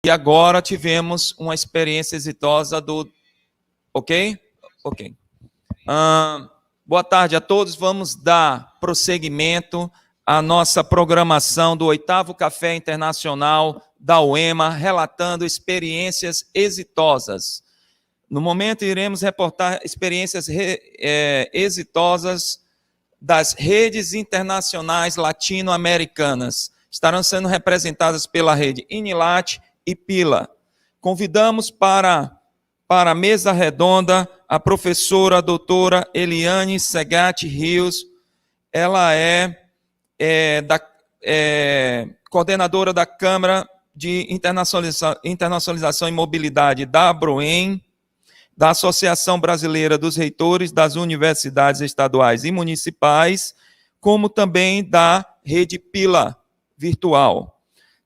E agora tivemos uma experiência exitosa do... Ok? Ok. Boa tarde a todos. Vamos dar prosseguimento à nossa programação do 8º Café Internacional da UEMA, relatando experiências exitosas. No momento, iremos reportar experiências exitosas das redes internacionais latino-americanas. Estarão sendo representadas pela rede INILAT e PILA. Convidamos para a mesa redonda a professora doutora Eliane Segatti Rios. Ela é coordenadora da Câmara de Internacionalização e Mobilidade da ABROEM, da Associação Brasileira dos Reitores das Universidades Estaduais e Municipais, como também da Rede PILA Virtual.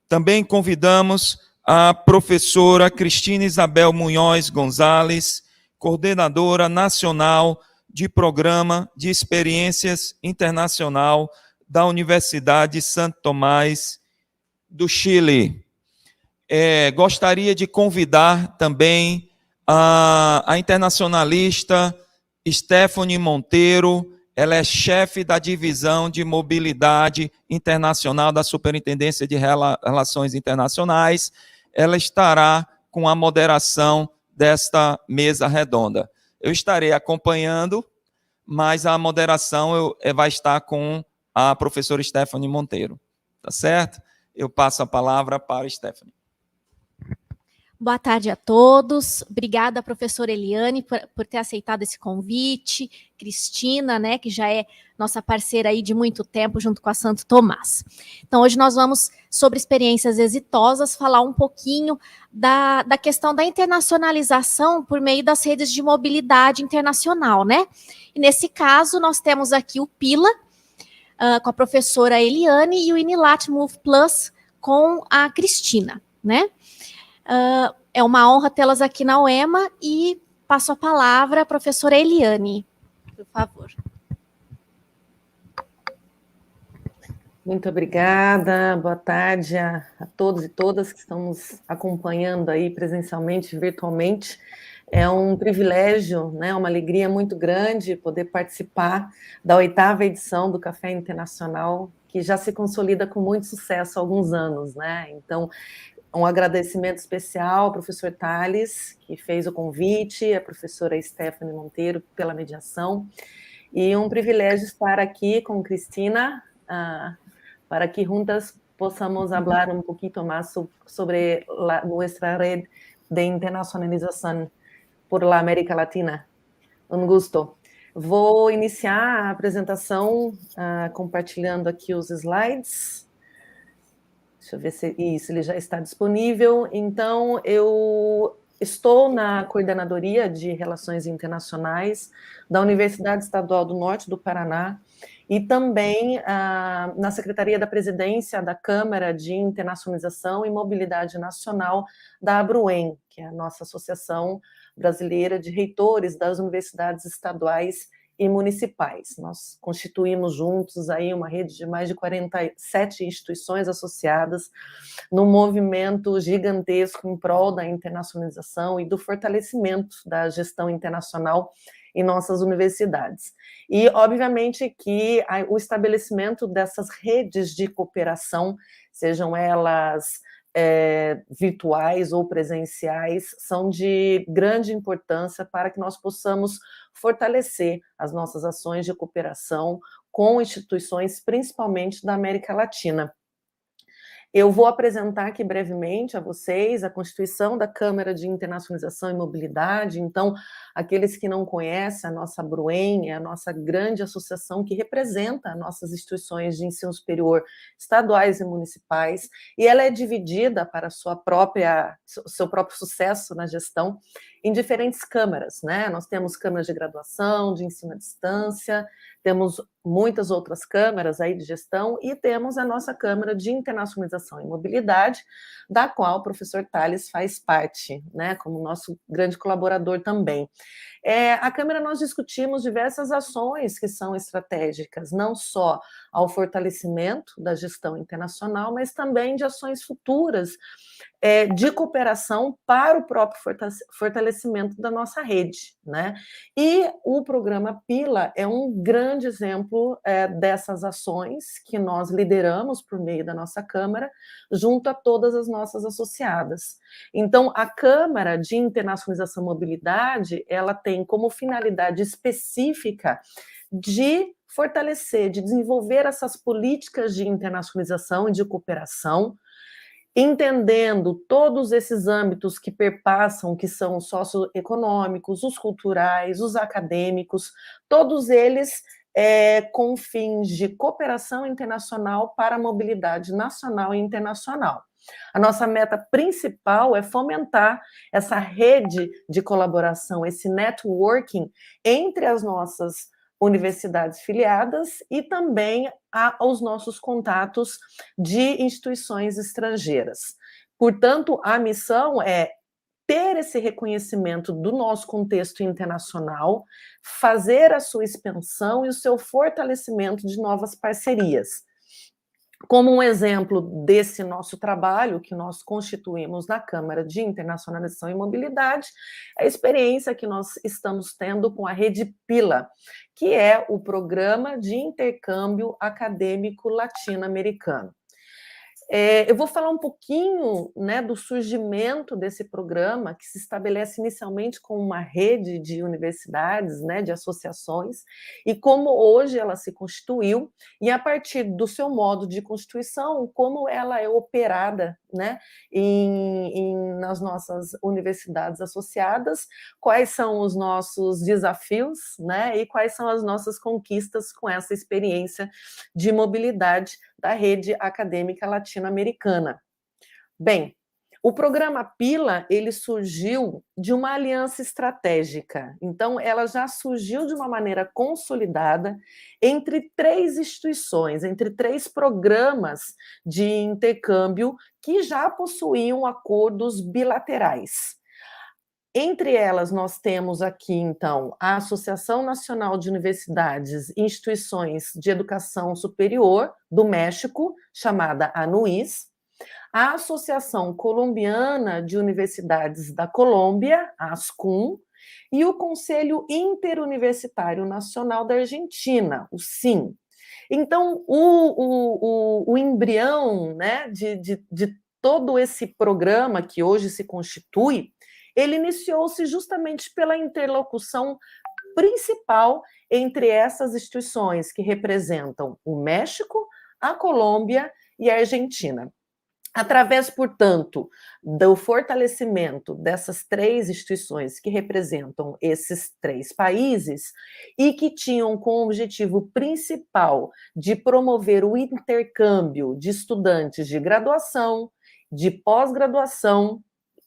Também convidamos a professora Cristina Isabel Munhoz Gonzalez, coordenadora nacional de Programa de Experiências Internacional da Universidade Santo Tomás do Chile. Gostaria de convidar também a internacionalista Stephanie Monteiro. Ela é chefe da Divisão de Mobilidade Internacional da Superintendência de Relações Internacionais. Ela estará com a moderação desta mesa redonda. Eu estarei acompanhando, mas a moderação vai estar com a professora Stephanie Monteiro. Tá certo? Eu passo a palavra para a Stephanie. Boa tarde a todos. Obrigada, professora Eliane, por ter aceitado esse convite. Cristina, né, que já é nossa parceira aí de muito tempo, junto com a Santo Tomás. Então, hoje nós vamos, sobre experiências exitosas, falar um pouquinho da questão da internacionalização por meio das redes de mobilidade internacional, né? E nesse caso, nós temos aqui o PILA, com a professora Eliane, e o INILAT Move Plus com a Cristina, né? É uma honra tê-las aqui na UEMA e passo a palavra à professora Eliane, por favor. Muito obrigada, boa tarde a todos e todas que estão nos acompanhando aí presencialmente, virtualmente. É um privilégio, né, uma alegria muito grande poder participar da 8ª edição do Café Internacional, que já se consolida com muito sucesso há alguns anos, né? Então, um agradecimento especial ao professor Thales, que fez o convite, a professora Stephanie Monteiro pela mediação, e um privilégio estar aqui com Cristina, para que juntas possamos falar um pouquinho mais sobre nossa rede de internacionalização por la América Latina. Um gosto. Vou iniciar a apresentação compartilhando aqui os slides. Deixa eu ver se ele já está disponível. Então, eu estou na coordenadoria de Relações Internacionais da Universidade Estadual do Norte do Paraná e também na Secretaria da Presidência da Câmara de Internacionalização e Mobilidade Nacional da ABROEM, que é a nossa Associação Brasileira de Reitores das Universidades Estaduais e Municipais. Nós constituímos juntos aí uma rede de mais de 47 instituições associadas num movimento gigantesco em prol da internacionalização e do fortalecimento da gestão internacional em nossas universidades. E, obviamente, que o estabelecimento dessas redes de cooperação, sejam elas virtuais ou presenciais, são de grande importância para que nós possamos fortalecer as nossas ações de cooperação com instituições, principalmente da América Latina. Eu vou apresentar aqui brevemente a vocês a Constituição da Câmara de Internacionalização e Mobilidade. Então, aqueles que não conhecem, a nossa ABROEM é a nossa grande associação que representa nossas instituições de ensino superior estaduais e municipais, e ela é dividida para seu próprio sucesso na gestão em diferentes câmaras, né? Nós temos câmaras de graduação, de ensino à distância, temos muitas outras câmaras aí de gestão e temos a nossa Câmara de Internacionalização e Mobilidade, da qual o professor Thales faz parte, né, como nosso grande colaborador também. A Câmara nós discutimos diversas ações que são estratégicas, não só ao fortalecimento da gestão internacional, mas também de ações futuras de cooperação para o próprio fortalecimento da nossa rede, né? E o programa PILA é um grande exemplo dessas ações que nós lideramos por meio da nossa Câmara, junto a todas as nossas associadas. Então, a Câmara de Internacionalização e Mobilidade, ela tem como finalidade específica de fortalecer, de desenvolver essas políticas de internacionalização e de cooperação, entendendo todos esses âmbitos que perpassam, que são os socioeconômicos, os culturais, os acadêmicos, todos eles com fins de cooperação internacional para a mobilidade nacional e internacional. A nossa meta principal é fomentar essa rede de colaboração, esse networking entre as nossas universidades filiadas e também aos nossos contatos de instituições estrangeiras. Portanto, a missão é ter esse reconhecimento do nosso contexto internacional, fazer a sua expansão e o seu fortalecimento de novas parcerias. Como um exemplo desse nosso trabalho que nós constituímos na Câmara de Internacionalização e Mobilidade, a experiência que nós estamos tendo com a Rede PILA, que é o Programa de Intercâmbio Acadêmico Latino-Americano. Eu vou falar um pouquinho, né, do surgimento desse programa, que se estabelece inicialmente como uma rede de universidades, né, de associações, e como hoje ela se constituiu, e a partir do seu modo de constituição, como ela é operada, né, nas nossas universidades associadas, quais são os nossos desafios, né, e quais são as nossas conquistas com essa experiência de mobilidade da rede acadêmica latino-americana. Bem, o programa PILA, ele surgiu de uma aliança estratégica. Então, ela já surgiu de uma maneira consolidada entre 3 instituições, entre 3 programas de intercâmbio que já possuíam acordos bilaterais. Entre elas, nós temos aqui, então, a Associação Nacional de Universidades e Instituições de Educação Superior do México, chamada ANUIS, a Associação Colombiana de Universidades da Colômbia, a ASCUM, e o Conselho Interuniversitário Nacional da Argentina, o CIN. Então, o embrião, né, de todo esse programa que hoje se constitui, ele iniciou-se justamente pela interlocução principal entre essas instituições que representam o México, a Colômbia e a Argentina. Através, portanto, do fortalecimento dessas 3 instituições que representam esses 3 países e que tinham como objetivo principal de promover o intercâmbio de estudantes de graduação, de pós-graduação,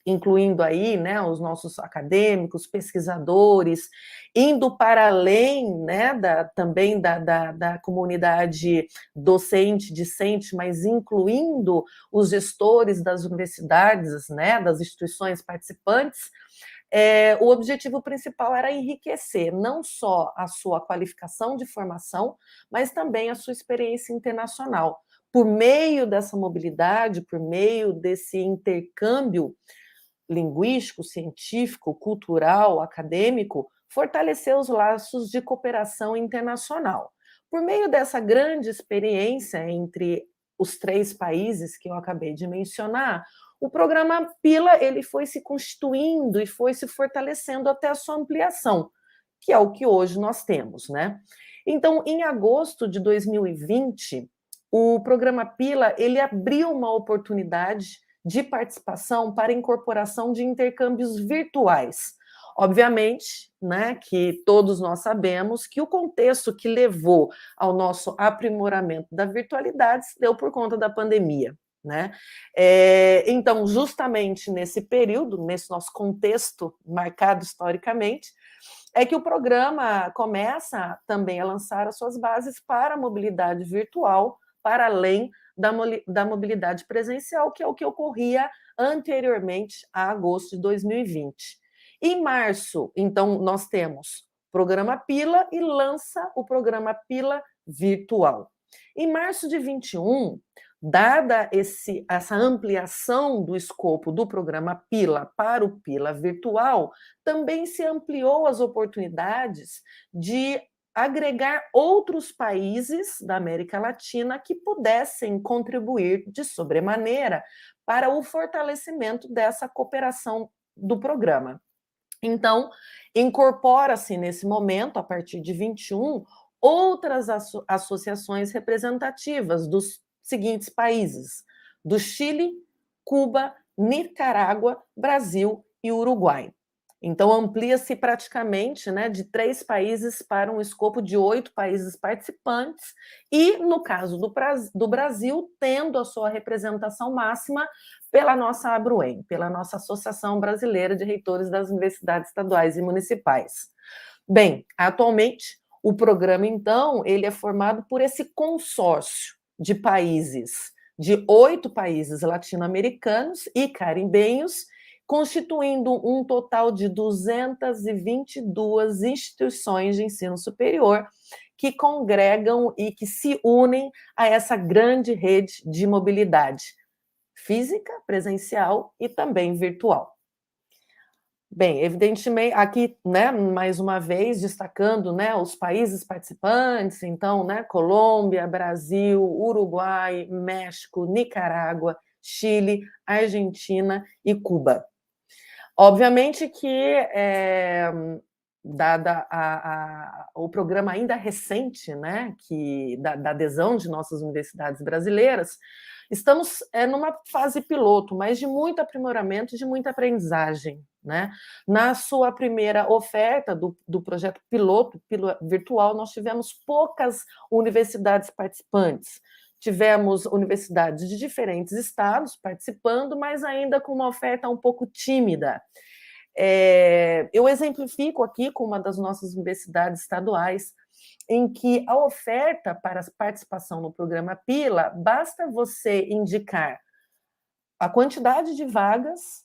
incluindo aí, né, os nossos acadêmicos, pesquisadores, indo para além, né, também da comunidade docente, discente, mas incluindo os gestores das universidades, né, das instituições participantes. O objetivo principal era enriquecer não só a sua qualificação de formação, mas também a sua experiência internacional. Por meio dessa mobilidade, por meio desse intercâmbio linguístico, científico, cultural, acadêmico, fortalecer os laços de cooperação internacional. Por meio dessa grande experiência entre os 3 países que eu acabei de mencionar, o programa PILA ele foi se constituindo e foi se fortalecendo até a sua ampliação, que é o que hoje nós temos, né? Então, em agosto de 2020, o programa PILA ele abriu uma oportunidade de participação para incorporação de intercâmbios virtuais. Obviamente, né, que todos nós sabemos que o contexto que levou ao nosso aprimoramento da virtualidade se deu por conta da pandemia, né? Então, justamente nesse período, nesse nosso contexto marcado historicamente, é que o programa começa também a lançar as suas bases para a mobilidade virtual, para além da mobilidade presencial, que é o que ocorria anteriormente a agosto de 2020. Em março, então, nós temos o programa PILA e lança o programa PILA virtual. Em março de 21, dada essa ampliação do escopo do programa PILA para o PILA virtual, também se ampliou as oportunidades de agregar outros países da América Latina que pudessem contribuir de sobremaneira para o fortalecimento dessa cooperação do programa. Então, incorpora-se nesse momento, a partir de 21, outras associações representativas dos seguintes países: do Chile, Cuba, Nicarágua, Brasil e Uruguai. Então, amplia-se praticamente, né, de 3 países para um escopo de 8 países participantes, e, no caso do Brasil, tendo a sua representação máxima pela nossa ABRUEM, pela nossa Associação Brasileira de Reitores das Universidades Estaduais e Municipais. Bem, atualmente, o programa, então, ele é formado por esse consórcio de países, de 8 países latino-americanos e caribenhos, constituindo um total de 222 instituições de ensino superior que congregam e que se unem a essa grande rede de mobilidade física, presencial e também virtual. Bem, evidentemente, aqui, né, mais uma vez, destacando, né, os países participantes, então, né, Colômbia, Brasil, Uruguai, México, Nicarágua, Chile, Argentina e Cuba. Obviamente que, dada o programa ainda recente, né, da adesão de nossas universidades brasileiras, estamos numa fase piloto, mas de muito aprimoramento e de muita aprendizagem, né? Na sua primeira oferta do projeto piloto virtual, nós tivemos poucas universidades participantes. Tivemos universidades de diferentes estados participando, mas ainda com uma oferta um pouco tímida. Eu exemplifico aqui com uma das nossas universidades estaduais, em que a oferta para a participação no programa PILA, basta você indicar a quantidade de vagas,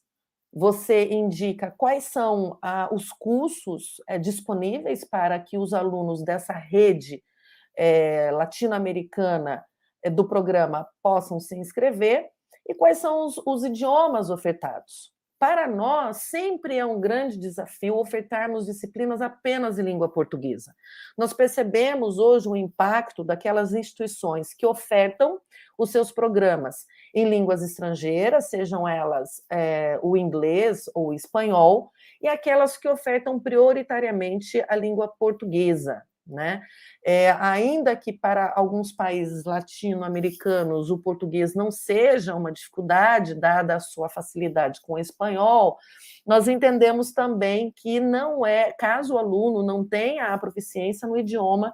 você indica quais são os cursos disponíveis para que os alunos dessa rede latino-americana do programa possam se inscrever, e quais são os idiomas ofertados. Para nós, sempre é um grande desafio ofertarmos disciplinas apenas em língua portuguesa. Nós percebemos hoje o impacto daquelas instituições que ofertam os seus programas em línguas estrangeiras, sejam elas o inglês ou o espanhol, e aquelas que ofertam prioritariamente a língua portuguesa, né? Ainda que para alguns países latino-americanos o português não seja uma dificuldade, dada a sua facilidade com o espanhol, nós entendemos também que não caso o aluno não tenha a proficiência no idioma,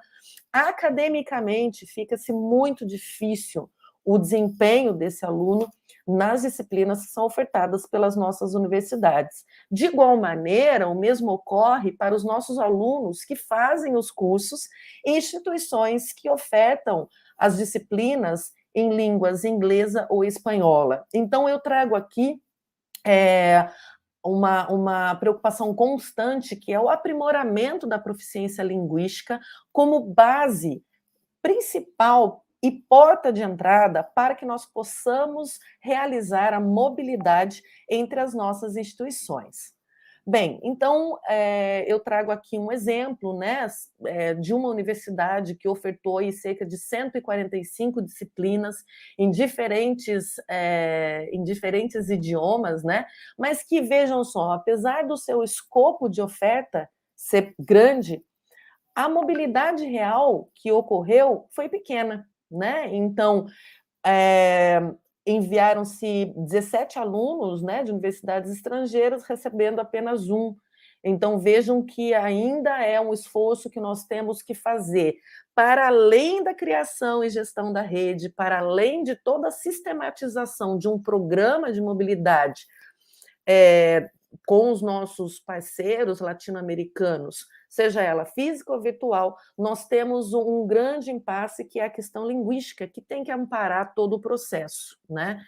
academicamente fica-se muito difícil o desempenho desse aluno nas disciplinas que são ofertadas pelas nossas universidades. De igual maneira, o mesmo ocorre para os nossos alunos que fazem os cursos em instituições que ofertam as disciplinas em línguas inglesa ou espanhola. Então, eu trago aqui uma preocupação constante, que é o aprimoramento da proficiência linguística como base principal e porta de entrada para que nós possamos realizar a mobilidade entre as nossas instituições. Bem, então, eu trago aqui um exemplo, né, de uma universidade que ofertou aí cerca de 145 disciplinas em diferentes idiomas, né, mas que, vejam só, apesar do seu escopo de oferta ser grande, a mobilidade real que ocorreu foi pequena, né? Então, enviaram-se 17 alunos, né, de universidades estrangeiras, recebendo apenas um. Então, vejam que ainda é um esforço que nós temos que fazer, para além da criação e gestão da rede, para além de toda a sistematização de um programa de mobilidade com os nossos parceiros latino-americanos, seja ela física ou virtual, nós temos um grande impasse, que é a questão linguística, que tem que amparar todo o processo, né?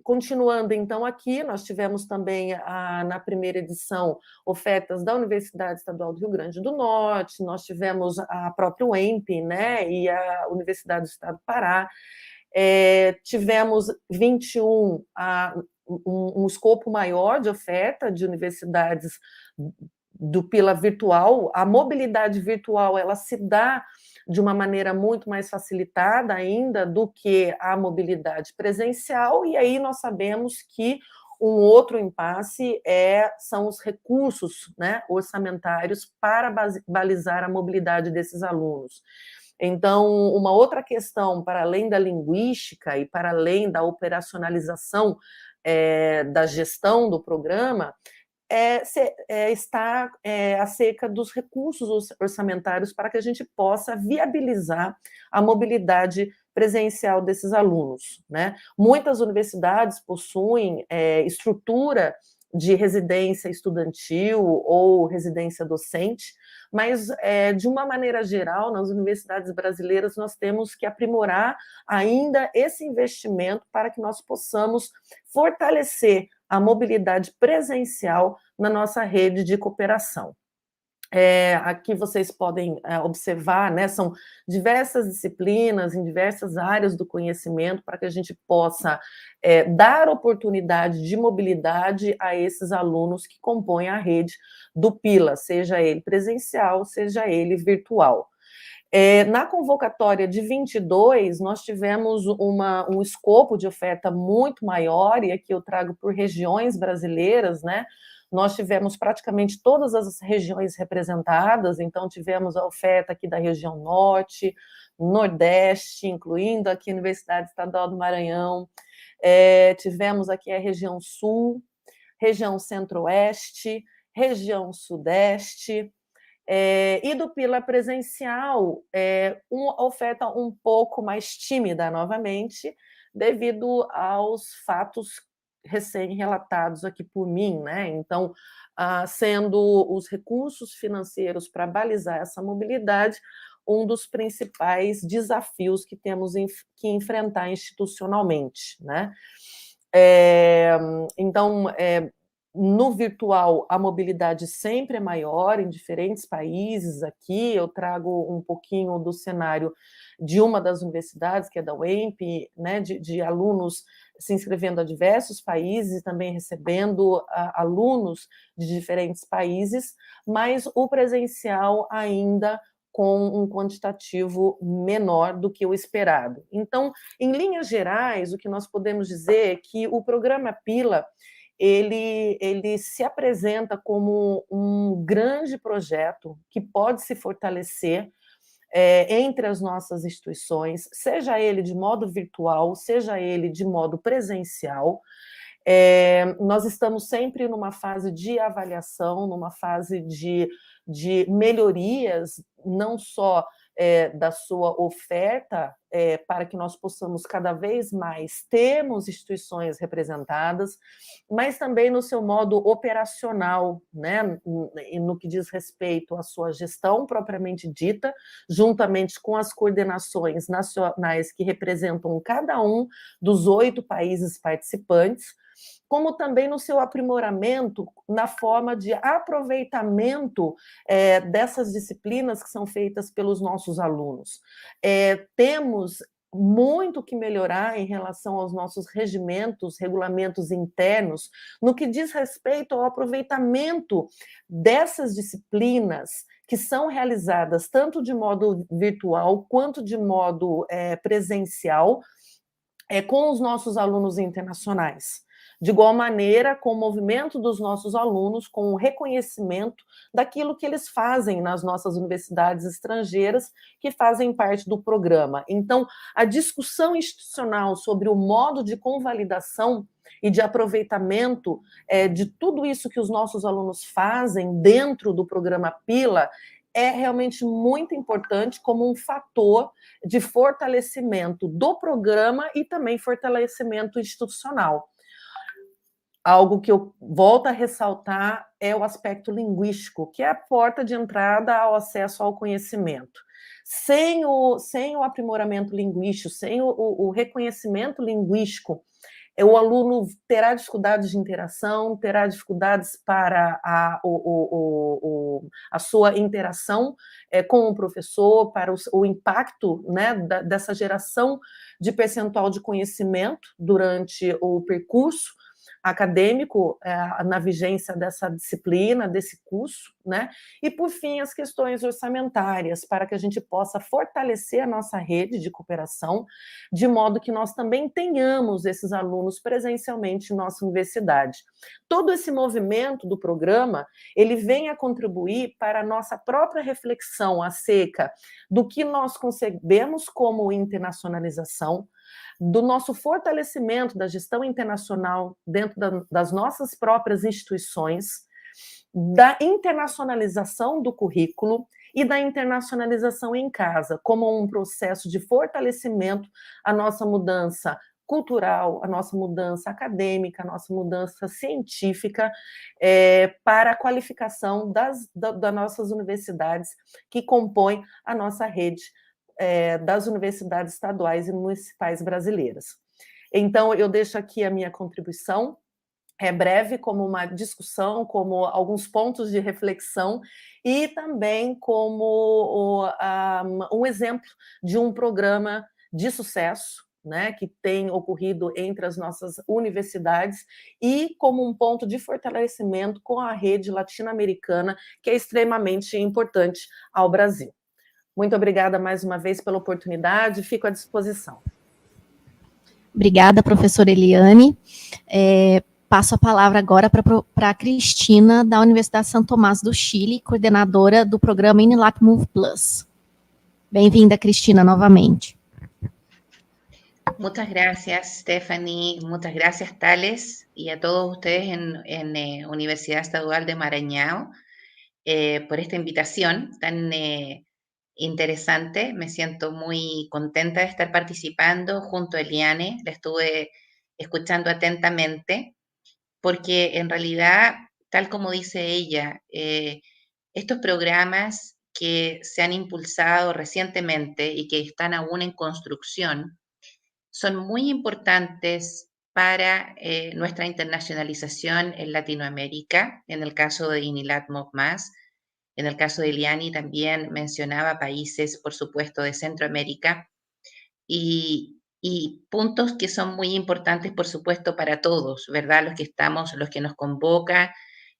Continuando, então, aqui, nós tivemos também, na primeira edição, ofertas da Universidade Estadual do Rio Grande do Norte, nós tivemos a própria UEMP, né, e a Universidade do Estado do Pará, Tivemos 21 um escopo maior de oferta de universidades do PILA virtual. A mobilidade virtual ela se dá de uma maneira muito mais facilitada ainda do que a mobilidade presencial, e aí nós sabemos que um outro impasse são os recursos, né, orçamentários para balizar a mobilidade desses alunos. Então, uma outra questão, para além da linguística e para além da operacionalização da gestão do programa, está acerca dos recursos orçamentários para que a gente possa viabilizar a mobilidade presencial desses alunos, né? Muitas universidades possuem estrutura de residência estudantil ou residência docente, mas, de uma maneira geral, nas universidades brasileiras, nós temos que aprimorar ainda esse investimento para que nós possamos fortalecer a mobilidade presencial na nossa rede de cooperação. Aqui vocês podem observar, né, são diversas disciplinas em diversas áreas do conhecimento para que a gente possa dar oportunidade de mobilidade a esses alunos que compõem a rede do PILA, seja ele presencial, seja ele virtual. Na convocatória de 22, nós tivemos um escopo de oferta muito maior, e aqui eu trago por regiões brasileiras, né? Nós tivemos praticamente todas as regiões representadas, então tivemos a oferta aqui da região Norte, Nordeste, incluindo aqui a Universidade Estadual do Maranhão, tivemos aqui a região Sul, região Centro-Oeste, região Sudeste, e do PILA presencial, uma oferta um pouco mais tímida novamente, devido aos fatos recém-relatados aqui por mim, né? Então, sendo os recursos financeiros para balizar essa mobilidade um dos principais desafios que temos que enfrentar institucionalmente, né? Então, no virtual, a mobilidade sempre é maior em diferentes países. Aqui eu trago um pouquinho do cenário de uma das universidades, que é da UEMP, né, de alunos se inscrevendo a diversos países e também recebendo alunos de diferentes países, mas o presencial ainda com um quantitativo menor do que o esperado. Então, em linhas gerais, o que nós podemos dizer é que o programa PILA ele se apresenta como um grande projeto que pode se fortalecer entre as nossas instituições, seja ele de modo virtual, seja ele de modo presencial. Nós estamos sempre numa fase de avaliação, numa fase de melhorias, não só da sua oferta, para que nós possamos cada vez mais termos instituições representadas, mas também no seu modo operacional, né, no que diz respeito à sua gestão propriamente dita, juntamente com as coordenações nacionais que representam cada um dos 8 países participantes, como também no seu aprimoramento na forma de aproveitamento dessas disciplinas que são feitas pelos nossos alunos. Temos muito que melhorar em relação aos nossos regimentos, regulamentos internos, no que diz respeito ao aproveitamento dessas disciplinas que são realizadas tanto de modo virtual quanto de modo presencial, com os nossos alunos internacionais. De igual maneira, com o movimento dos nossos alunos, com o reconhecimento daquilo que eles fazem nas nossas universidades estrangeiras, que fazem parte do programa. Então, a discussão institucional sobre o modo de convalidação e de aproveitamento de tudo isso que os nossos alunos fazem dentro do programa PILA é realmente muito importante como um fator de fortalecimento do programa e também fortalecimento institucional. Algo que eu volto a ressaltar é o aspecto linguístico, que é a porta de entrada ao acesso ao conhecimento. Sem o aprimoramento linguístico, sem o reconhecimento linguístico o aluno terá dificuldades de interação, terá dificuldades para a sua interação com o professor, para o impacto, né, dessa geração de percentual de conhecimento durante o percurso acadêmico, na vigência dessa disciplina, desse curso, né? E, por fim, as questões orçamentárias, para que a gente possa fortalecer a nossa rede de cooperação, de modo que nós também tenhamos esses alunos presencialmente em nossa universidade. Todo esse movimento do programa, ele vem a contribuir para a nossa própria reflexão acerca do que nós concebemos como internacionalização, do nosso fortalecimento da gestão internacional dentro das nossas próprias instituições, da internacionalização do currículo e da internacionalização em casa, como um processo de fortalecimento à nossa mudança cultural, a nossa mudança acadêmica, a nossa mudança científica, para a qualificação das nossas universidades que compõem a nossa rede das universidades estaduais e municipais brasileiras. Então, eu deixo aqui a minha contribuição, breve, como uma discussão, como alguns pontos de reflexão, e também como um exemplo de um programa de sucesso, né, que tem ocorrido entre as nossas universidades, e como um ponto de fortalecimento com a rede latino-americana, que é extremamente importante ao Brasil. Muito obrigada mais uma vez pela oportunidade, fico à disposição. Obrigada, professora Eliane. Passo a palavra agora para a Cristina, da Universidade Santo Tomás do Chile, coordenadora do programa INILAT Move Plus. Bem-vinda, Cristina, novamente. Muchas gracias, Stephanie. Muchas gracias, Tales, y a todos ustedes en Universidad Estadual de Maranhão por esta invitación tan interesante. Me siento muy contenta de estar participando junto a Eliane. La estuve escuchando atentamente, porque en realidad, tal como dice ella, estos programas que se han impulsado recientemente y que están aún en construcción son muy importantes para nuestra internacionalización en Latinoamérica, en el caso de INILAT Move+. En el caso de Eliane también mencionaba países, por supuesto, de Centroamérica, y puntos que son muy importantes, por supuesto, para todos, ¿verdad? Los que nos convoca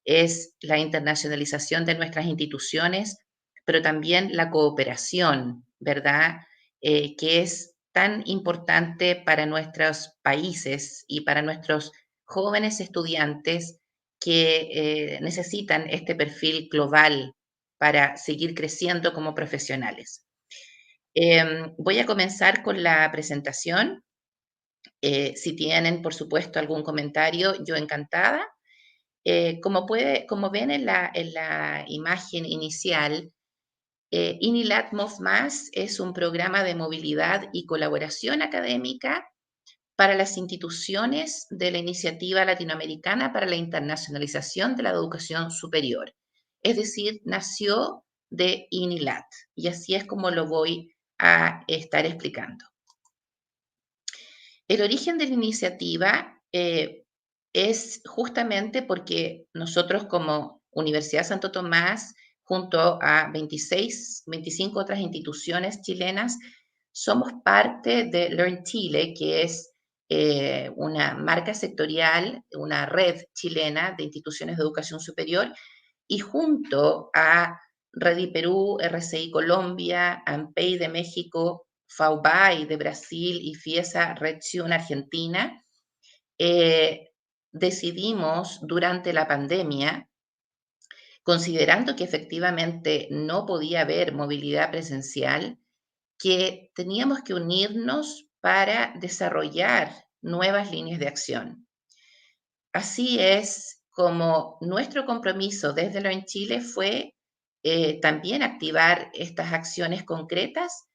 es la internacionalización de nuestras instituciones, pero también la cooperación, ¿verdad? Que es tan importante para nuestros países y para nuestros jóvenes estudiantes que necesitan este perfil global para seguir creciendo como profesionales. Voy a comenzar con la presentación. Si tienen, por supuesto, algún comentario, yo encantada. Como ven en la imagen inicial, INILAT Move+ es un programa de movilidad y colaboración académica para las instituciones de la Iniciativa Latinoamericana para la Internacionalización de la Educación Superior. Es decir, nació de INILAT, y así es como lo voy a estar explicando. El origen de la iniciativa es justamente porque nosotros como Universidad Santo Tomás, junto a 25 otras instituciones chilenas, somos parte de Learn Chile, que es una marca sectorial, una red chilena de instituciones de educación superior, y junto a Redi Perú, RCI Colombia, AMPEI de México, FAUBAI de Brasil y FIESA Red Ciudad Argentina, decidimos durante la pandemia, considerando que efectivamente no podía haber movilidad presencial, que teníamos que unirnos para desarrollar nuevas líneas de acción. Así es como nuestro compromiso desde Learn Chile fue también activar estas acciones concretas,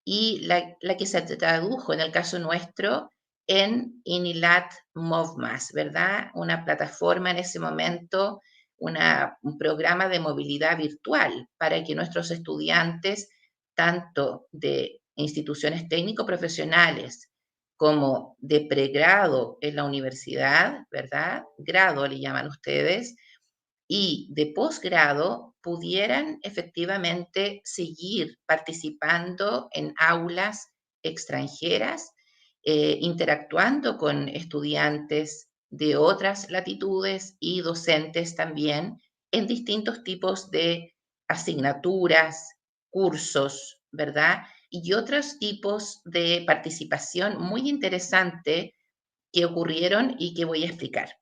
y la que se tradujo en el caso nuestro en INILAT Move+, ¿verdad? Una plataforma en ese momento, un programa de movilidad virtual para que nuestros estudiantes, tanto de instituciones técnico-profesionales como de pregrado en la universidad, ¿verdad? Grado le llaman ustedes, y de posgrado pudieran efectivamente seguir participando en aulas extranjeras, interactuando con estudiantes de otras latitudes y docentes también en distintos tipos de asignaturas, cursos, ¿verdad? Y otros tipos de participación muy interesante que ocurrieron y que voy a explicar.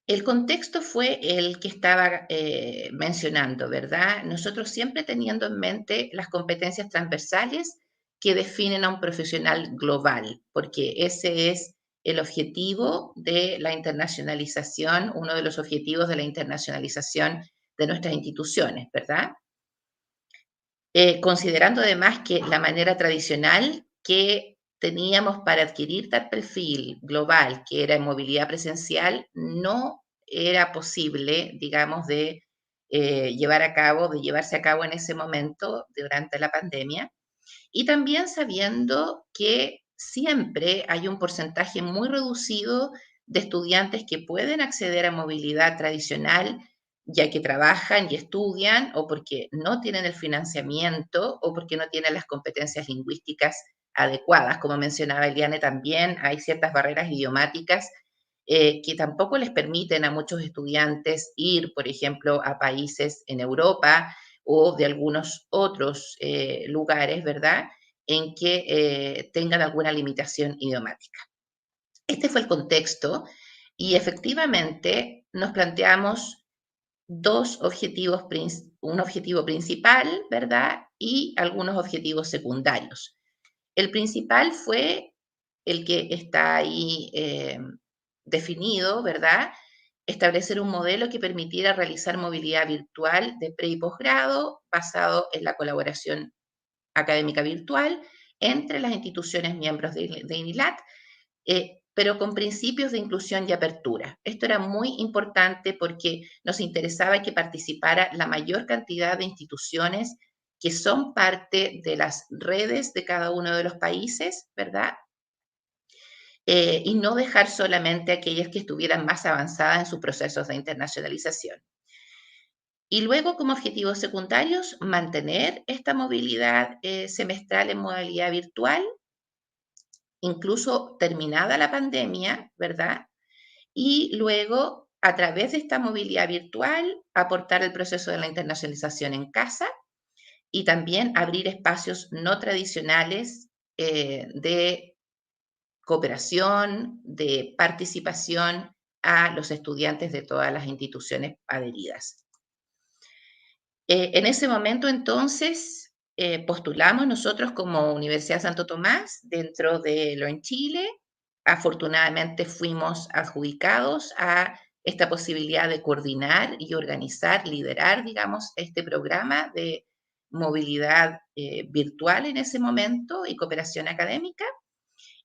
El contexto fue el que estaba mencionando, ¿verdad? Nosotros siempre teniendo en mente las competencias transversales que definen a un profesional global, porque ese es el objetivo de la internacionalización, uno de los objetivos de la internacionalización de nuestras instituciones, ¿verdad? Considerando además que la manera tradicional que teníamos para adquirir tal perfil global, que era en movilidad presencial, no era posible, digamos, de llevarse a cabo en ese momento durante la pandemia. Y también sabiendo que siempre hay un porcentaje muy reducido de estudiantes que pueden acceder a movilidad tradicional, ya que trabajan y estudian, o porque no tienen el financiamiento, o porque no tienen las competencias lingüísticas adecuadas. Como mencionaba Eliane también, hay ciertas barreras idiomáticas que tampoco les permiten a muchos estudiantes ir, por ejemplo, a países en Europa o de algunos otros lugares, ¿verdad?, en que tengan alguna limitación idiomática. Este fue el contexto y efectivamente nos planteamos un objetivo principal, ¿verdad?, y algunos objetivos secundarios. El principal fue el que está ahí definido, ¿verdad? Establecer un modelo que permitiera realizar movilidad virtual de pre y posgrado basado en la colaboración académica virtual entre las instituciones miembros de INILAT, pero con principios de inclusión y apertura. Esto era muy importante porque nos interesaba que participara la mayor cantidad de instituciones que son parte de las redes de cada uno de los países, ¿verdad? Y no dejar solamente a aquellas que estuvieran más avanzadas en sus procesos de internacionalización. Y luego, como objetivos secundarios, mantener esta movilidad semestral en modalidad virtual, incluso terminada la pandemia, ¿verdad? Y luego, a través de esta movilidad virtual, aportar el proceso de la internacionalización en casa y también abrir espacios no tradicionales de cooperación, de participación a los estudiantes de todas las instituciones adheridas. En ese momento, entonces, postulamos nosotros como Universidad Santo Tomás dentro de Learn Chile. Afortunadamente fuimos adjudicados a esta posibilidad de coordinar y organizar, liderar, digamos, este programa de movilidad virtual en ese momento y cooperación académica.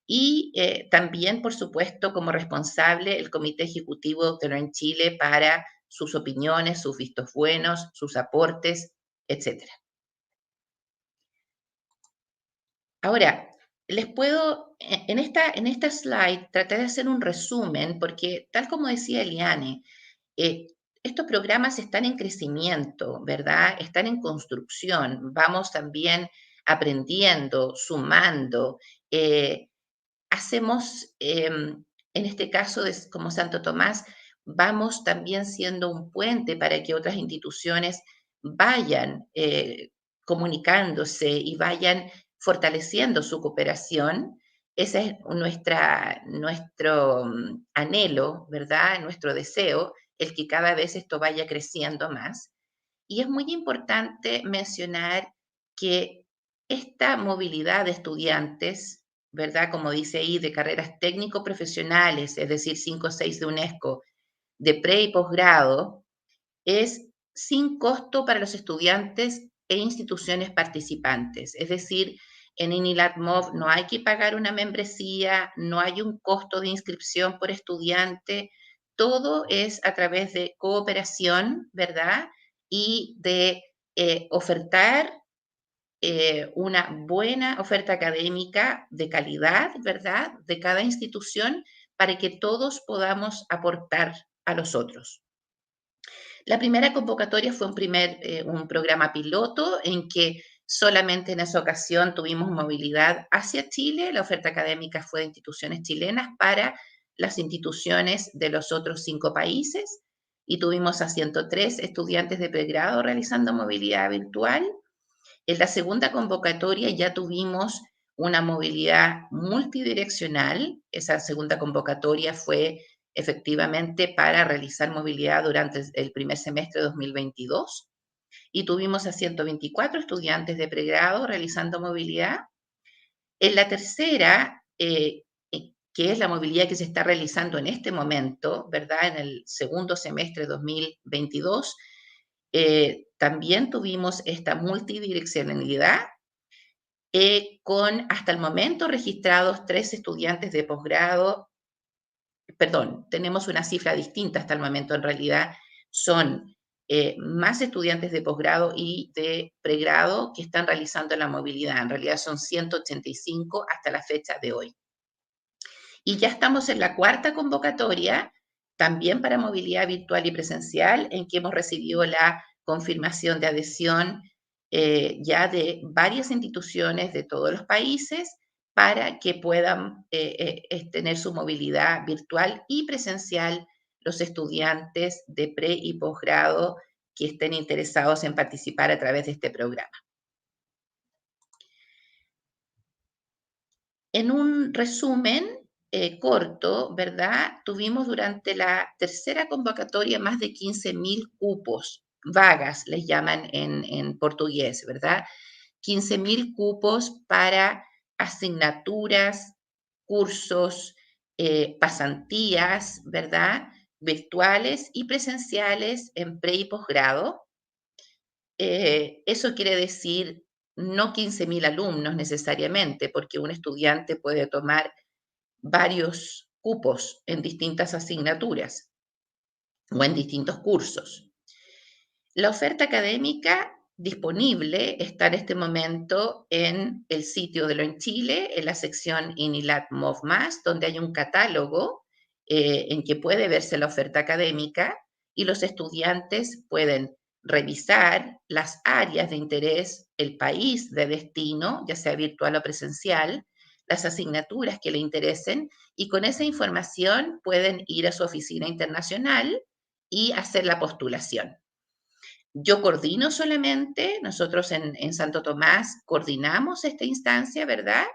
Y también, por supuesto, como responsable el Comité Ejecutivo de Learn Chile para sus opiniones, sus vistos buenos, sus aportes, etc. Ahora, les puedo, en esta slide, tratar de hacer un resumen, porque tal como decía Eliane, estos programas están en crecimiento, ¿verdad? Están en construcción, vamos también aprendiendo, sumando, hacemos, en este caso, como Santo Tomás, vamos también siendo un puente para que otras instituciones vayan comunicándose y vayan fortaleciendo su cooperación. Ese es nuestro anhelo, ¿verdad? Nuestro deseo, el que cada vez esto vaya creciendo más. Y es muy importante mencionar que esta movilidad de estudiantes, ¿verdad? Como dice ahí, de carreras técnico-profesionales, es decir, 5 o 6 de UNESCO, de pre y posgrado, es sin costo para los estudiantes e instituciones participantes. Es decir, en INILAT-MOV no hay que pagar una membresía, no hay un costo de inscripción por estudiante, todo es a través de cooperación, ¿verdad? Y de ofertar una buena oferta académica de calidad, ¿verdad?, de cada institución para que todos podamos aportar a los otros. La primera convocatoria fue un programa piloto en que solamente en esa ocasión tuvimos movilidad hacia Chile. La oferta académica fue de instituciones chilenas para las instituciones de los otros 5 países y tuvimos a 103 estudiantes de pregrado realizando movilidad virtual. En la segunda convocatoria ya tuvimos una movilidad multidireccional. Esa segunda convocatoria fue efectivamente para realizar movilidad durante el primer semestre de 2022 y tuvimos a 124 estudiantes de pregrado realizando movilidad. En la tercera, que es la movilidad que se está realizando en este momento, ¿verdad? En el segundo semestre de 2022, también tuvimos esta multidireccionalidad con hasta el momento registrados 3 estudiantes de posgrado. Perdón, tenemos una cifra distinta hasta el momento, en realidad son más estudiantes de posgrado y de pregrado que están realizando la movilidad. En realidad son 185 hasta la fecha de hoy. Y ya estamos en la cuarta convocatoria, también para movilidad virtual y presencial, en que hemos recibido la confirmación de adhesión ya de varias instituciones de todos los países para que puedan tener su movilidad virtual y presencial los estudiantes de pre y posgrado que estén interesados en participar a través de este programa. En un resumen corto, ¿verdad? Tuvimos durante la tercera convocatoria más de 15.000 cupos, vagas les llaman en portugués, ¿verdad? 15.000 cupos para asignaturas, cursos, pasantías, ¿verdad?, virtuales y presenciales en pre y posgrado. Eso quiere decir no 15.000 alumnos necesariamente, porque un estudiante puede tomar varios cupos en distintas asignaturas o en distintos cursos. La oferta académica disponible está en este momento en el sitio de Lo en Chile, en la sección INILAT MOV+, donde hay un catálogo en que puede verse la oferta académica y los estudiantes pueden revisar las áreas de interés, el país de destino, ya sea virtual o presencial, las asignaturas que le interesen, y con esa información pueden ir a su oficina internacional y hacer la postulación. Yo coordino solamente, nosotros en Santo Tomás coordinamos esta instancia, ¿verdad?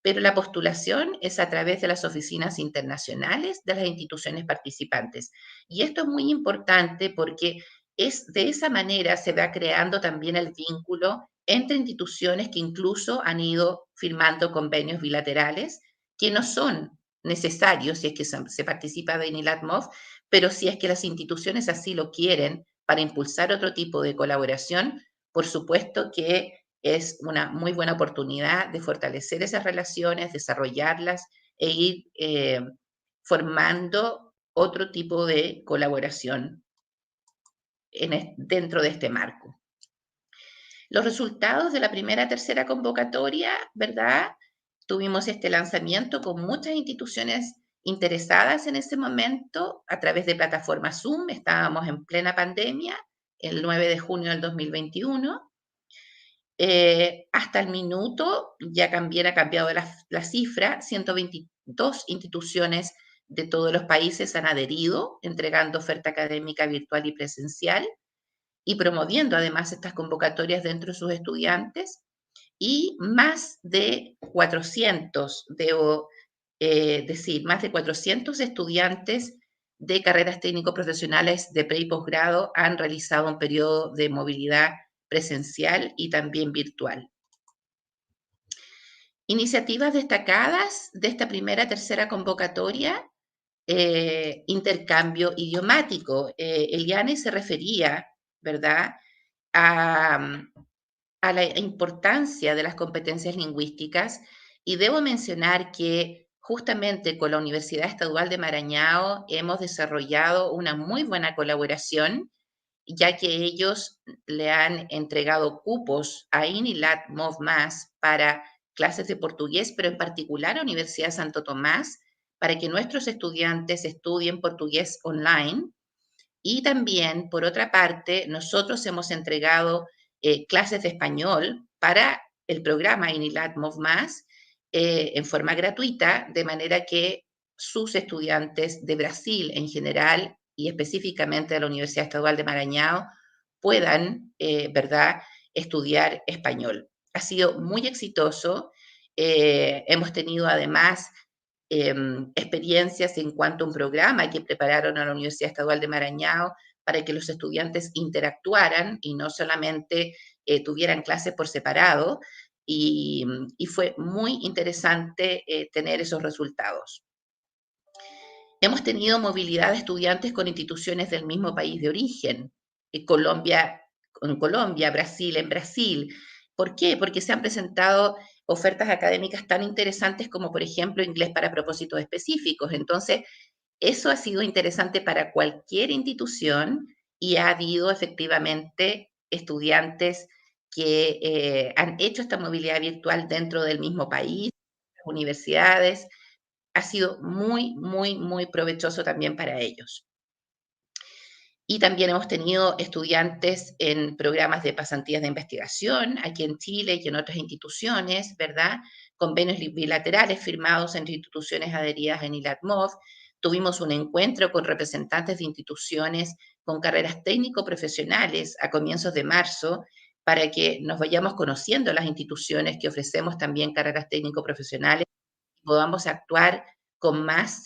Pero la postulación es a través de las oficinas internacionales de las instituciones participantes. Y esto es muy importante porque de esa manera se va creando también el vínculo entre instituciones que incluso han ido firmando convenios bilaterales que no son necesarios si es que se participa de INILAT-MOV, pero si es que las instituciones así lo quieren para impulsar otro tipo de colaboración, por supuesto que es una muy buena oportunidad de fortalecer esas relaciones, desarrollarlas e ir formando otro tipo de colaboración dentro de este marco. Los resultados de la primera tercera convocatoria, ¿verdad? Tuvimos este lanzamiento con muchas instituciones interesadas en ese momento a través de plataforma Zoom. Estábamos en plena pandemia, el 9 de junio del 2021. Hasta el minuto ya también ha cambiado la cifra, 122 instituciones de todos los países han adherido, entregando oferta académica virtual y presencial y promoviendo además estas convocatorias dentro de sus estudiantes, y más de 400, debo decir, más de 400 estudiantes de carreras técnico-profesionales de pre y posgrado han realizado un periodo de movilidad presencial y también virtual. Iniciativas destacadas de esta primera tercera convocatoria, intercambio idiomático. Eliane se refería, ¿verdad?, a la importancia de las competencias lingüísticas, y debo mencionar que justamente con la Universidad Estadual de Maranhão hemos desarrollado una muy buena colaboración ya que ellos le han entregado cupos a INILAT MOV+, para clases de portugués, pero en particular a Universidad Santo Tomás, para que nuestros estudiantes estudien portugués online. Y también, por otra parte, nosotros hemos entregado clases de español para el programa INILAT MOV+, en forma gratuita, de manera que sus estudiantes de Brasil en general y específicamente de la Universidad Estadual de Maranhão puedan, ¿verdad?, estudiar español. Ha sido muy exitoso. Hemos tenido además experiencias en cuanto a un programa que prepararon a la Universidad Estadual de Maranhão para que los estudiantes interactuaran y no solamente tuvieran clases por separado, y fue muy interesante tener esos resultados. Hemos tenido movilidad de estudiantes con instituciones del mismo país de origen, Colombia en Colombia, Brasil en Brasil. ¿Por qué? Porque se han presentado ofertas académicas tan interesantes como, por ejemplo, inglés para propósitos específicos. Entonces, eso ha sido interesante para cualquier institución y ha habido efectivamente estudiantes que han hecho esta movilidad virtual dentro del mismo país, universidades. Ha sido muy, muy, muy provechoso también para ellos. Y también hemos tenido estudiantes en programas de pasantías de investigación aquí en Chile y en otras instituciones, ¿verdad? Convenios bilaterales firmados entre instituciones adheridas en INILAT-MOV. Tuvimos un encuentro con representantes de instituciones con carreras técnico-profesionales a comienzos de marzo para que nos vayamos conociendo las instituciones que ofrecemos también carreras técnico-profesionales y podamos actuar con más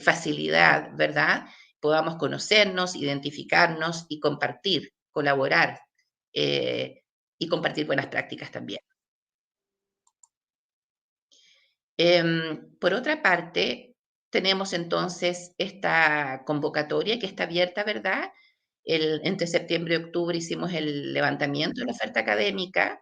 facilidad, ¿verdad? Podamos conocernos, identificarnos y compartir, colaborar y compartir buenas prácticas también. Por otra parte, tenemos entonces esta convocatoria que está abierta, ¿verdad? Entre septiembre y octubre hicimos el levantamiento de la oferta académica.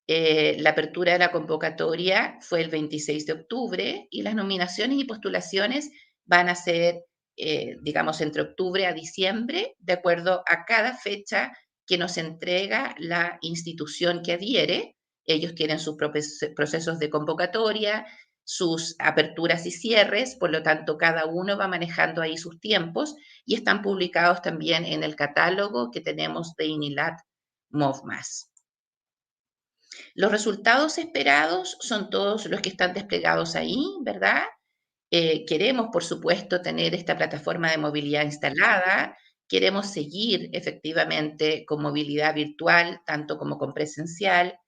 La apertura de la convocatoria fue el 26 de octubre y las nominaciones y postulaciones van a ser, digamos, entre octubre a diciembre, de acuerdo a cada fecha que nos entrega la institución que adhiere. Ellos tienen sus propios procesos de convocatoria, sus aperturas y cierres, por lo tanto, cada uno va manejando ahí sus tiempos y están publicados también en el catálogo que tenemos de INILAT MOV+. Los resultados esperados son todos los que están desplegados ahí, ¿verdad? Queremos, por supuesto, tener esta plataforma de movilidad instalada. Queremos seguir efectivamente con movilidad virtual, tanto como con presencial,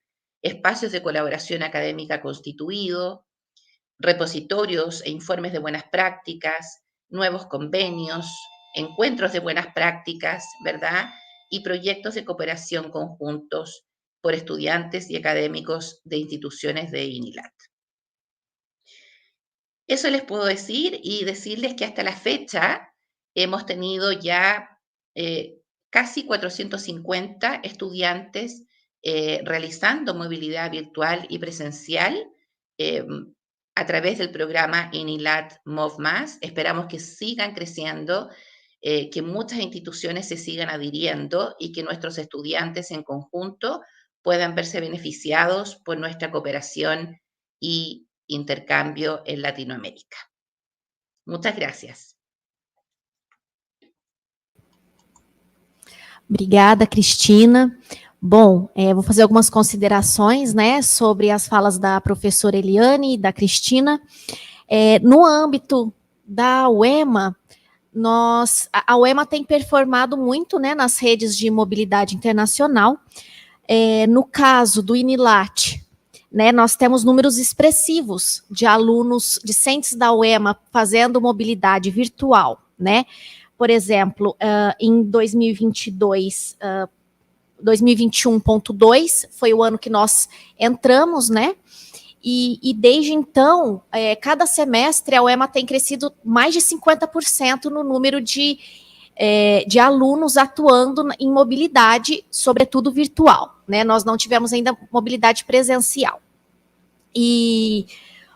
espacios de colaboración académica constituidos, repositorios e informes de buenas prácticas, nuevos convenios, encuentros de buenas prácticas, ¿verdad? Y proyectos de cooperación conjuntos por estudiantes y académicos de instituciones de INILAT. Eso les puedo decir y decirles que hasta la fecha hemos tenido ya casi 450 estudiantes realizando movilidad virtual y presencial a través del programa INILAT MOV+. Esperamos que sigan creciendo, que muchas instituciones se sigan adhiriendo y que nuestros estudiantes en conjunto puedan verse beneficiados por nuestra cooperación y intercambio en Latinoamérica. Muchas gracias. Obrigada, Cristina. Bom, vou fazer algumas considerações, né, sobre as falas da professora Eliane e da Cristina. No âmbito da UEMA, a UEMA tem performado muito, né, nas redes de mobilidade internacional. No caso do INILAT, né, nós temos números expressivos de alunos, discentes da UEMA fazendo mobilidade virtual, né? Por exemplo, em 2022, 2021.2 foi o ano que nós entramos, né? E desde então, cada semestre a UEMA tem crescido mais de 50% no número de alunos atuando em mobilidade, sobretudo virtual, né? Nós não tivemos ainda mobilidade presencial. E,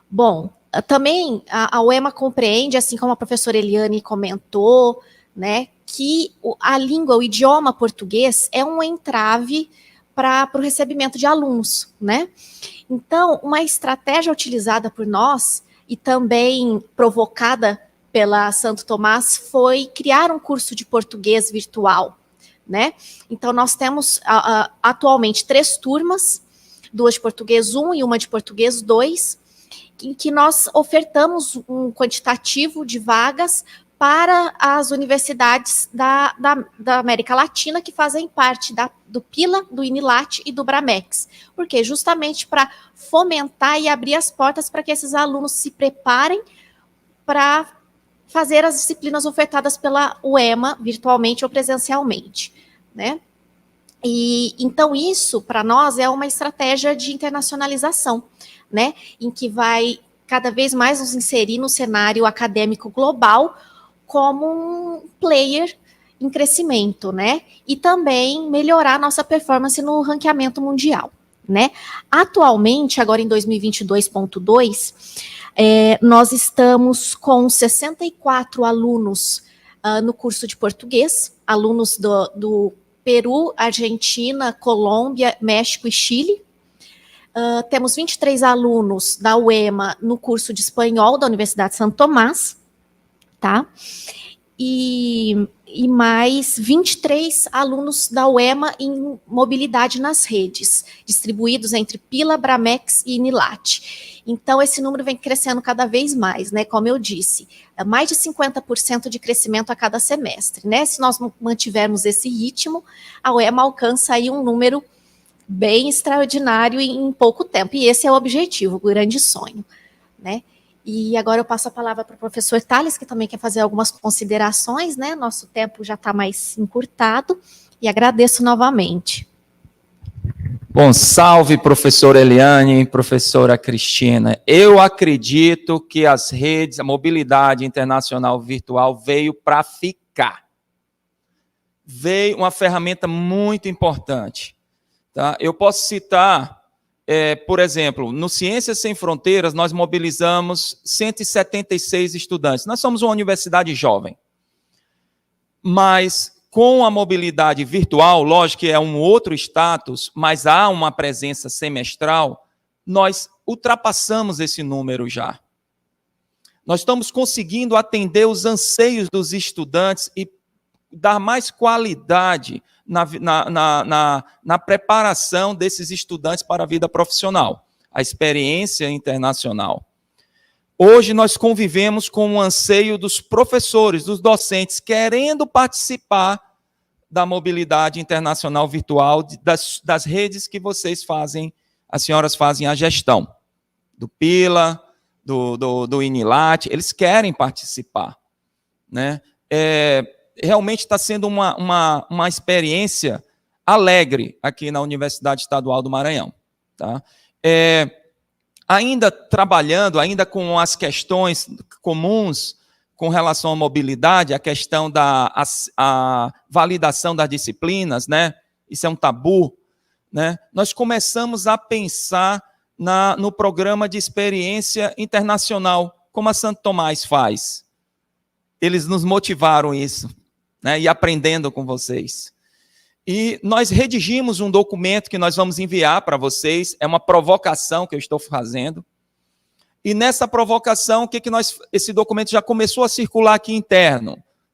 bom, também a UEMA compreende, assim como a professora Eliane comentou, né, que a língua, o idioma português é um entrave para o recebimento de alunos, né? Então, uma estratégia utilizada por nós e também provocada pela Santo Tomás foi criar um curso de português virtual, né? Então, nós temos atualmente 3 turmas, 2 de português 1 e uma de português 2, em que nós ofertamos um quantitativo de vagas para as universidades da América Latina que fazem parte do PILA, do INILAT e do BRAMEX. Por quê? Justamente para fomentar e abrir as portas para que esses alunos se preparem para fazer as disciplinas ofertadas pela UEMA, virtualmente ou presencialmente, né? E então isso, para nós, é uma estratégia de internacionalização, né? Em que vai cada vez mais nos inserir no cenário acadêmico global como um player em crescimento, né? E também melhorar nossa performance no ranqueamento mundial, né? Atualmente, agora em 2022.2, nós estamos com 64 alunos no curso de português, alunos do Peru, Argentina, Colômbia, México e Chile. Temos 23 alunos da UEMA no curso de espanhol da Universidade de Santo Tomás, tá? E mais 23 alunos da UEMA em mobilidade nas redes, distribuídos entre PILA, BRAMEX e INILAT. Então, esse número vem crescendo cada vez mais, né? Como eu disse, mais de 50% de crescimento a cada semestre, né? Se nós mantivermos esse ritmo, a UEMA alcança aí um número bem extraordinário em pouco tempo, e esse é o objetivo, o grande sonho, né? E agora eu passo a palavra para o professor Thales, que também quer fazer algumas considerações, né? Nosso tempo já está mais encurtado, e agradeço novamente. Bom, salve, professora Eliane, professora Cristina. Eu acredito que as redes, a mobilidade internacional virtual veio para ficar. Veio uma ferramenta muito importante. Tá? Eu posso citar, por exemplo, no Ciências Sem Fronteiras, nós mobilizamos 176 estudantes. Nós somos uma universidade jovem. Mas com a mobilidade virtual, lógico que é um outro status, mas há uma presença semestral, nós ultrapassamos esse número já. Nós estamos conseguindo atender os anseios dos estudantes e dar mais qualidade na preparação desses estudantes para a vida profissional, a experiência internacional. Hoje nós convivemos com o anseio dos professores, dos docentes, querendo participar da mobilidade internacional virtual, das redes que vocês fazem, as senhoras fazem a gestão, do PILA, do INILAT, eles querem participar, né? Realmente está sendo uma experiência alegre aqui na Universidade Estadual do Maranhão. Tá? Ainda trabalhando, ainda com as questões comuns com relação à mobilidade, a questão a validação das disciplinas, né? Isso é um tabu, né? Nós começamos a pensar no programa de experiência internacional, como a Santo Tomás faz. Eles nos motivaram isso, né? E aprendendo com vocês. E nós redigimos um documento que nós vamos enviar para vocês, é uma provocação que eu estou fazendo. E nessa provocação, esse documento já começou a circular aqui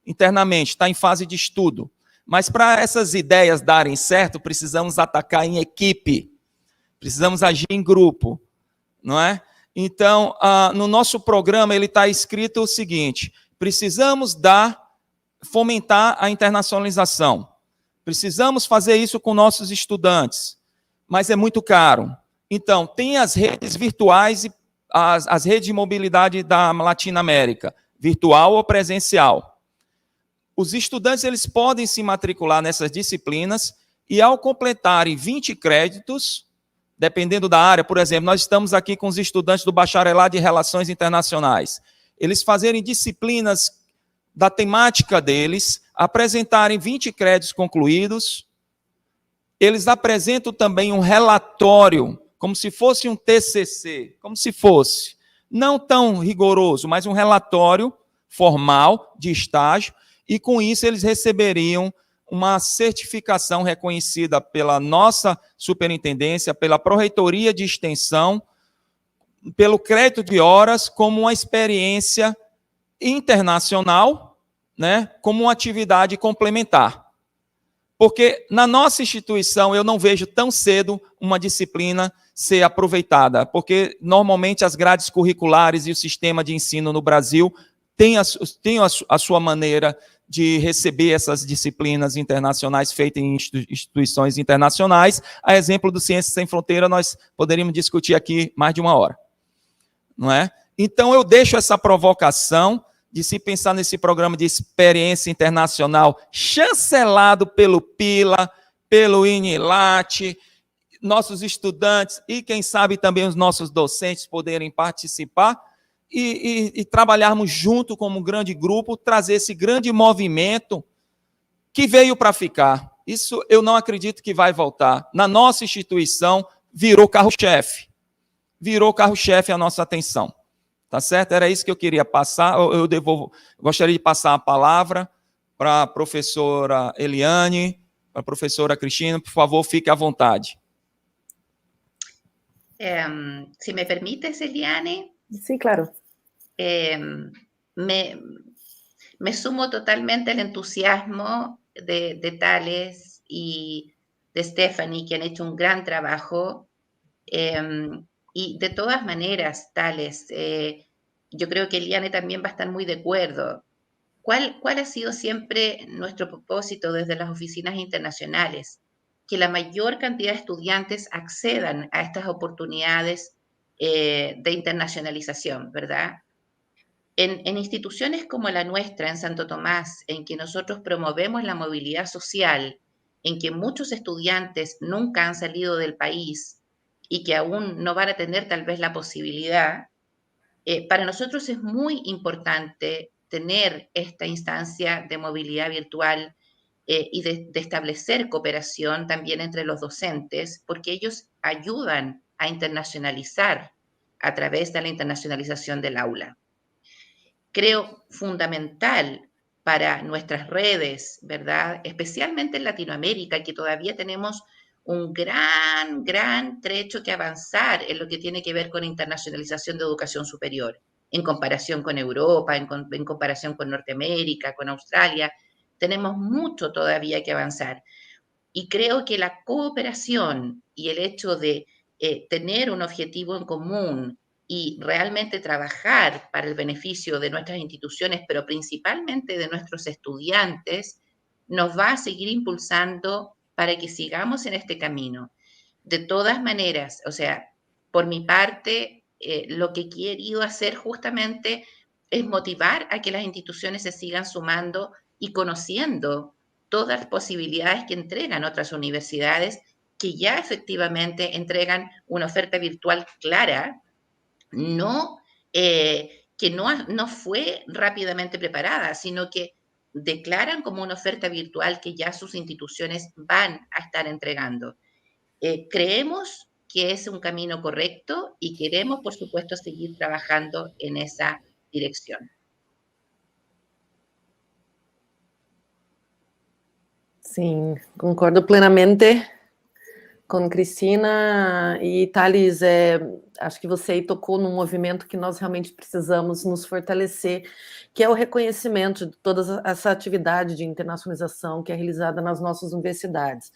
internamente, está em fase de estudo. Mas para essas ideias darem certo, precisamos atacar em equipe, precisamos agir em grupo, não é? Então, no nosso programa, ele está escrito o seguinte: precisamos fomentar a internacionalização. Precisamos fazer isso com nossos estudantes, mas é muito caro. Então, tem as redes virtuais e as redes de mobilidade da Latinoamérica, virtual ou presencial. Os estudantes eles podem se matricular nessas disciplinas e, ao completarem 20 créditos, dependendo da área, por exemplo, nós estamos aqui com os estudantes do Bacharelado de Relações Internacionais, eles fazerem disciplinas da temática deles, apresentarem 20 créditos concluídos, eles apresentam também um relatório, como se fosse um TCC, como se fosse, não tão rigoroso, mas um relatório formal de estágio, e com isso eles receberiam uma certificação reconhecida pela nossa superintendência, pela Pró-Reitoria de Extensão, pelo crédito de horas, como uma experiência internacional, né, como uma atividade complementar. Porque na nossa instituição eu não vejo tão cedo uma disciplina ser aproveitada, porque normalmente as grades curriculares e o sistema de ensino no Brasil têm a sua maneira de receber essas disciplinas internacionais feitas em instituições internacionais. A exemplo do Ciências Sem Fronteira, nós poderíamos discutir aqui mais de 1 hora. Não é? Então, eu deixo essa provocação de se pensar nesse programa de experiência internacional chancelado pelo PILA, pelo INILAT, nossos estudantes e, quem sabe, também os nossos docentes poderem participar e trabalharmos junto como um grande grupo, trazer esse grande movimento que veio para ficar. Isso eu não acredito que vai voltar. Na nossa instituição, virou carro-chefe. Virou carro-chefe a nossa atenção. Tá certo? Era isso que eu queria passar. Gostaria de passar a palavra para a professora Eliane, para a professora Cristina. Por favor, fique à vontade. Si me permites, Eliane. Sí, claro. Me sumo totalmente al entusiasmo de Tales y de Stephanie, que han hecho un gran trabajo. Y de todas maneras, Tales, yo creo que Eliane también va a estar muy de acuerdo. ¿Cuál ha sido siempre nuestro propósito desde las oficinas internacionales? Que la mayor cantidad de estudiantes accedan a estas oportunidades de internacionalización, ¿verdad? En instituciones como la nuestra, en Santo Tomás, en que nosotros promovemos la movilidad social, en que muchos estudiantes nunca han salido del país y que aún no van a tener tal vez la posibilidad, para nosotros es muy importante tener esta instancia de movilidad virtual y de establecer cooperación también entre los docentes, porque ellos ayudan a internacionalizar a través de la internacionalización del aula. Creo fundamental para nuestras redes, ¿verdad? Especialmente en Latinoamérica, que todavía tenemos un gran trecho que avanzar en lo que tiene que ver con internacionalización de educación superior, en comparación con Europa, en comparación con Norteamérica, con Australia. Tenemos mucho todavía que avanzar. Y creo que la cooperación y el hecho de tener un objetivo en común y realmente trabajar para el beneficio de nuestras instituciones, pero principalmente de nuestros estudiantes, nos va a seguir impulsando para que sigamos en este camino. De todas maneras, o sea, por mi parte, lo que he querido hacer justamente es motivar a que las instituciones se sigan sumando y conociendo todas las posibilidades que entregan otras universidades que ya efectivamente entregan una oferta virtual clara, que no fue rápidamente preparada, sino que declaran como una oferta virtual que ya sus instituciones van a estar entregando. Creemos que es un camino correcto y queremos, por supuesto, seguir trabajando en esa dirección. Sim, concordo plenamente com Cristina e Tales. Acho que você aí tocou num movimento que nós realmente precisamos nos fortalecer, que é o reconhecimento de toda essa atividade de internacionalização que é realizada nas nossas universidades.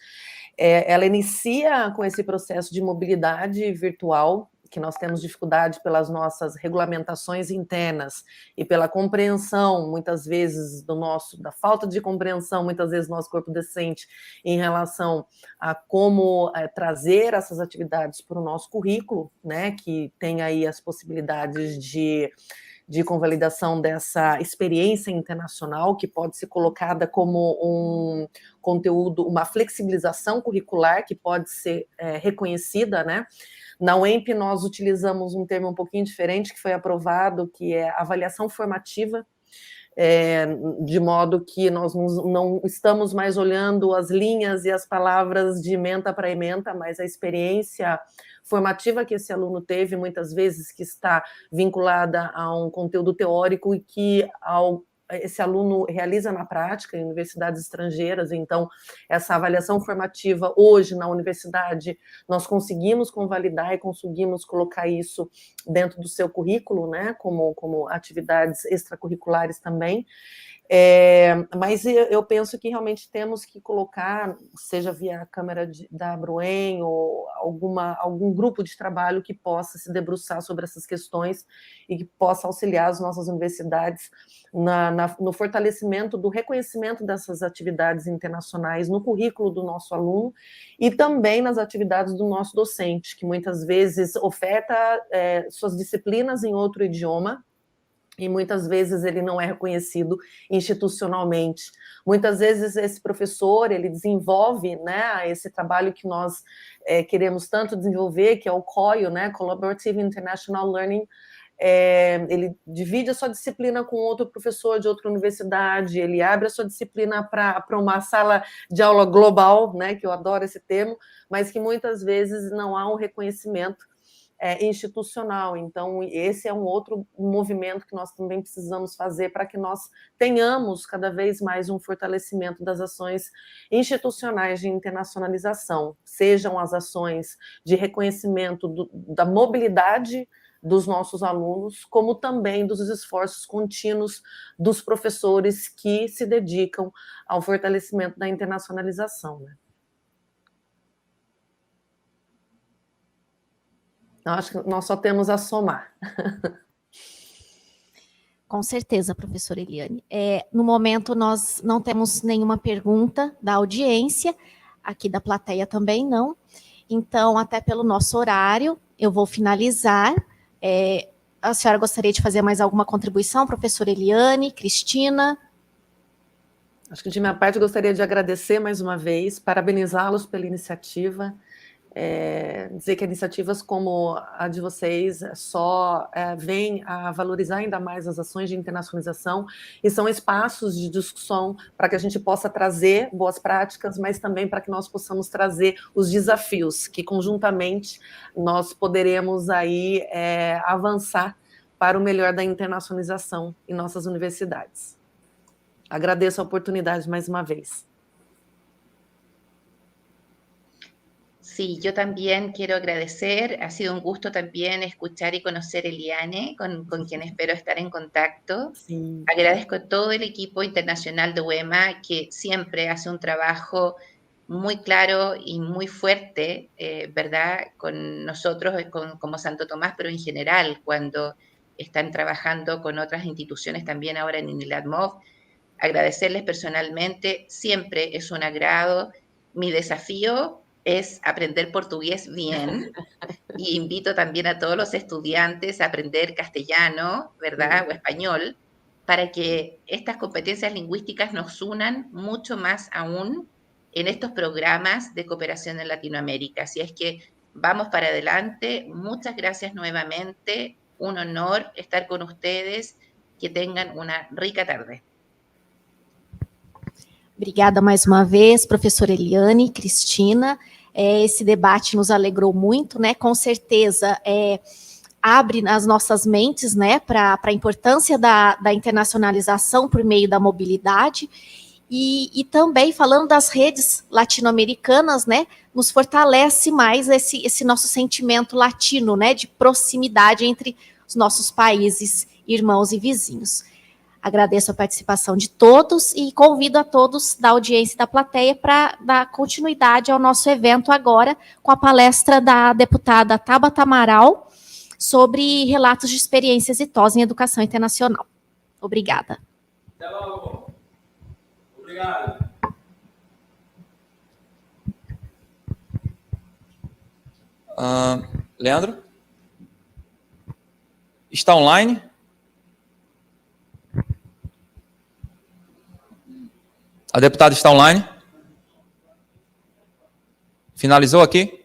Ela inicia com esse processo de mobilidade virtual, que nós temos dificuldade pelas nossas regulamentações internas e pela compreensão, muitas vezes, da falta de compreensão, muitas vezes, do nosso corpo docente em relação a como trazer essas atividades para o nosso currículo, né, que tem aí as possibilidades de convalidação dessa experiência internacional, que pode ser colocada como um conteúdo, uma flexibilização curricular que pode ser reconhecida, né? Na UEMP, nós utilizamos um termo um pouquinho diferente, que foi aprovado, que é avaliação formativa, de modo que nós não estamos mais olhando as linhas e as palavras de ementa para ementa, mas a experiência formativa que esse aluno teve, muitas vezes, que está vinculada a um conteúdo teórico e que, ao esse aluno realiza na prática em universidades estrangeiras. Então, essa avaliação formativa hoje na universidade, nós conseguimos convalidar e conseguimos colocar isso dentro do seu currículo, né, como atividades extracurriculares também. Mas eu penso que realmente temos que colocar, seja via a Câmara da Abruen ou algum grupo de trabalho que possa se debruçar sobre essas questões e que possa auxiliar as nossas universidades no fortalecimento do reconhecimento dessas atividades internacionais no currículo do nosso aluno e também nas atividades do nosso docente, que muitas vezes oferta suas disciplinas em outro idioma, e muitas vezes ele não é reconhecido institucionalmente. Muitas vezes esse professor, ele desenvolve, né, esse trabalho que nós queremos tanto desenvolver, que é o COIO, né, Collaborative International Learning. Ele divide a sua disciplina com outro professor de outra universidade, ele abre a sua disciplina para uma sala de aula global, né, que eu adoro esse termo, mas que muitas vezes não há um reconhecimento institucional. Então, esse é um outro movimento que nós também precisamos fazer para que nós tenhamos cada vez mais um fortalecimento das ações institucionais de internacionalização, sejam as ações de reconhecimento da mobilidade dos nossos alunos, como também dos esforços contínuos dos professores que se dedicam ao fortalecimento da internacionalização, né? Eu acho que nós só temos a somar. Com certeza, professora Eliane. No momento, nós não temos nenhuma pergunta da audiência, aqui da plateia também não. Então, até pelo nosso horário, eu vou finalizar. A senhora gostaria de fazer mais alguma contribuição, professora Eliane, Cristina? Acho que, de minha parte, eu gostaria de agradecer mais uma vez, parabenizá-los pela iniciativa, dizer que iniciativas como a de vocês só vêm a valorizar ainda mais as ações de internacionalização e são espaços de discussão para que a gente possa trazer boas práticas, mas também para que nós possamos trazer os desafios que conjuntamente nós poderemos aí avançar para o melhor da internacionalização em nossas universidades. Agradeço a oportunidade mais uma vez. Sí, yo también quiero agradecer. Ha sido un gusto también escuchar y conocer a Eliane, con quien espero estar en contacto. Sí. Agradezco a todo el equipo internacional de UEMA, que siempre hace un trabajo muy claro y muy fuerte, ¿verdad?, con nosotros como Santo Tomás, pero en general, cuando están trabajando con otras instituciones también ahora en INILADMOV. Agradecerles personalmente, siempre es un agrado. Mi desafío es aprender portugués bien y invito también a todos los estudiantes a aprender castellano, ¿verdad?, o español, para que estas competencias lingüísticas nos unan mucho más aún en estos programas de cooperación en Latinoamérica. Así es que vamos para adelante. Muchas gracias nuevamente. Un honor estar con ustedes. Que tengan una rica tarde. Obrigada mais uma vez, professora Eliane, Cristina. Esse debate nos alegrou muito, né? Com certeza abre as nossas mentes, né, para a importância da internacionalização por meio da mobilidade e também falando das redes latino-americanas, né, nos fortalece mais esse nosso sentimento latino, né, de proximidade entre os nossos países, irmãos e vizinhos. Agradeço a participação de todos e convido a todos da audiência e da plateia para dar continuidade ao nosso evento agora com a palestra da deputada Tabata Amaral sobre relatos de experiência exitosa em educação internacional. Obrigada. Até logo. Obrigado. Leandro? Está online? A deputada está online? Finalizou aqui?